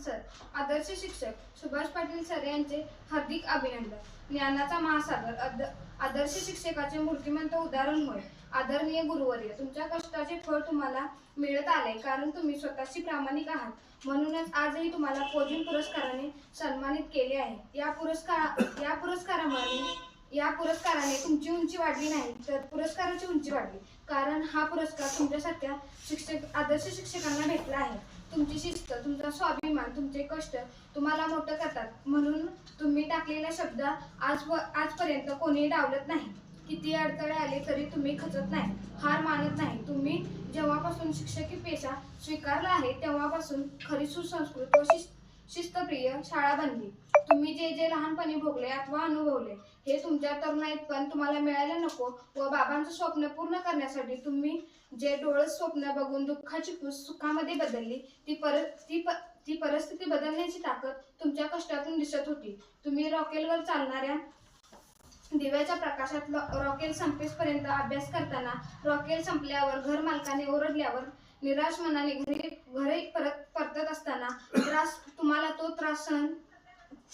Sir, आदर्श शिक्षक Subhash Patil sir यांचे हार्दिक अभिनंदन. ज्ञानाचा महासागर आदर्श शिक्षकाचे मूर्तिमंत उदाहरण होय. आदरणीय गुरुवर्य, तुमच्या कष्टाचे फळ तुम्हाला मिळत आले कारण तुम्ही स्वतःशी प्रामाणिक आहात. म्हणूनच आजही तुम्हाला पोजिंग पुरस्काराने सन्मानित केले आहे. या पुरस्काराने तुमची उंची वाढली नाही तर पुरस्काराची उंची वाढली, कारण हा पुरस्कार तुमच्यासारख्या आदर्श शिक्षकांना भेटला आहे. तुमची शिस्त, तुमचा स्वाभिमान, तुमचे कष्ट तुम्हाला मोठं करतात. म्हणून तुम्ही टाकलेला शब्द आजपर्यंत कोणी डावलत नाही. किती अडथळे आले तरी तुम्ही खचत नाही, हार मानत नाही. तुम्ही जेव्हापासून शिक्षकी पेशा स्वीकारला आहे तेव्हापासून खरी सुसंस्कृत व शिस्तप्रिय शाळा बनली. तुम्ही जे लहानपणी भोगले अथवा अनुभवले हे तुमच्या तरुणाईत पण तुम्हाला मिळायला नको. व बाबांचं स्वप्न पूर्ण करण्यासाठी तुम्ही जे डोळस स्वप्न बघून दुःखाची पूस सुखामध्ये बदलली, ती परिस्थिती बदलण्याची ताकद तुमच्या कष्टातून दिसत होती. तुम्ही रॉकेलवर चालणाऱ्या दिव्याच्या प्रकाशात रॉकेल संपेपर्यंत अभ्यास करताना, रॉकेल संपल्यावर घर मालकाने ओरडल्यावर निराश मनाने घरी परतत असताना तुम्हाला तो त्रास सहन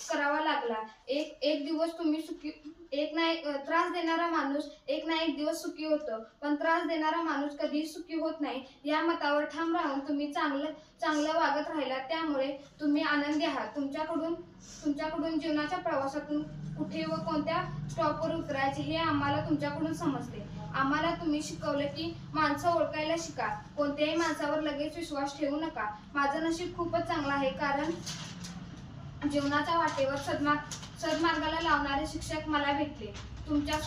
करावा लागला. एक दिवस तुम्ही त्रास देणारा माणूस एक ना एक दिवस सुखी होतो, पण त्रास देणारा माणूस कधीही सुखी होत नाही. या मतावर ठाम राहून तुम्ही चांगलं वागत राहिला, त्यामुळे तुम्ही आनंदी आहात. तुमच्याकडून जीवनाच्या प्रवासातून कुठे व कोणत्या स्टॉपवर उतरायचे हे आम्हाला तुमच्याकडून समजते. आम्हाला तुम्ही शिकवलं की माणसं ओळखायला शिका, कोणत्याही माणसावर लगेच विश्वास ठेवू नका. माझं नशीब खूपच चांगलं आहे, कारण जीवनाच्या वाटेवर सद्मार्गाला लावणारे शिक्षक मला भेटले. तुमचं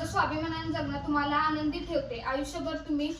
स्वाभिमानाने जगणं तुम्हाला आनंदी ठेवते. आयुष्यभर तुम्ही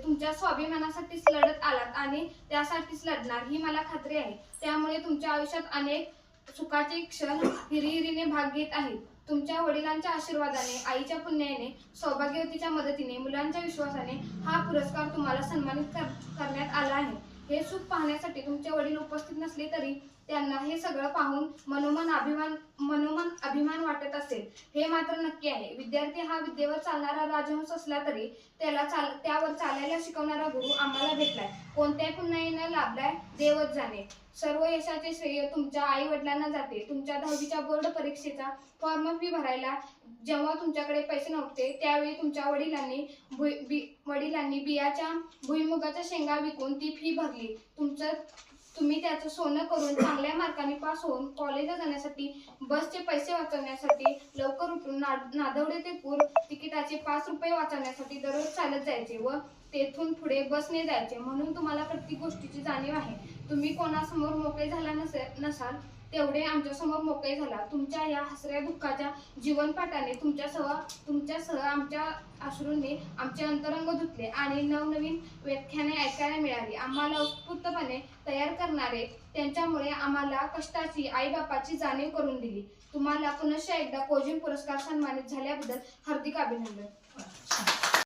तुमच्या स्वाभिमानासाठीच लढत आलात आणि त्यासाठीच लढणार ही मला खात्री आहे. त्यामुळे तुमच्या आयुष्यात अनेक सुखाचे क्षण हिरिहिरीने भाग घेत आहेत. तुमच्या वडिलांच्या आशीर्वादाने, आईच्या पुण्याने, सौभाग्यवतीच्या मदतीने, मुलांच्या विश्वासाने हा पुरस्कार तुम्हाला सन्मानित करण्यात आला आहे. हे सुख पाहण्यासाठी तुमचे वडील उपस्थित नसले तरी त्यांना हे सगळं पाहून मनोमन अभिमान वाटत असेल, हे मात्र नक्की आहे. विद्यार्थी हा विद्येवर चालणारा राजहंस असला तरी त्यावर चालायला शिकवणारा गुरु आम्हाला भेटलाय. कोणत्याही पुण्याईनं लाभलाय देवच जाणे. सर्व यशाचे श्रेय तुमच्या आई वडिलांना जाते. तुमच्या 10वीच्या बोर्ड परीक्षेचा फॉर्म फी भरायला जेव्हा तुमच्याकडे पैसे नव्हते, त्यावेळी तुमच्या वडिलांनी बियाच्या भुईमुगाच्या शेंगा विकून ती फी भरली. तुम्ही त्याचं सोनं करून चांगल्या मार्काने पास होऊन कॉलेजला जाण्यासाठी, बसचे पैसे वाचवण्यासाठी लवकर उठून नादवडे ते पूर तिकिटाचे 5 रुपये वाचवण्यासाठी दररोज चालत जायचे व तेथून पुढे बसने जायचे. म्हणून तुम्हाला प्रत्येक गोष्टीची जाणीव आहे. तुम्ही कोणासमोर मोकळे झाला नसाल तेवढे आमच्यासमोर मोकळे झाला. तुमच्या या हसऱ्या दुःखाच्या जीवनपाठाने तुमच्यासह आमच्या अश्रूंनी आमचे अंतरंग धुतले आणि नवनवीन व्याख्याने ऐकायला मिळाली. आम्हाला उत्स्फूर्तपणे तयार करणारे त्यांच्यामुळे आम्हाला कष्टाची, आईबापाची जाणीव करून दिली. तुम्हाला पुनश्च एकदा पोजिंग पुरस्कार सन्मानित झाल्याबद्दल हार्दिक अभिनंदन.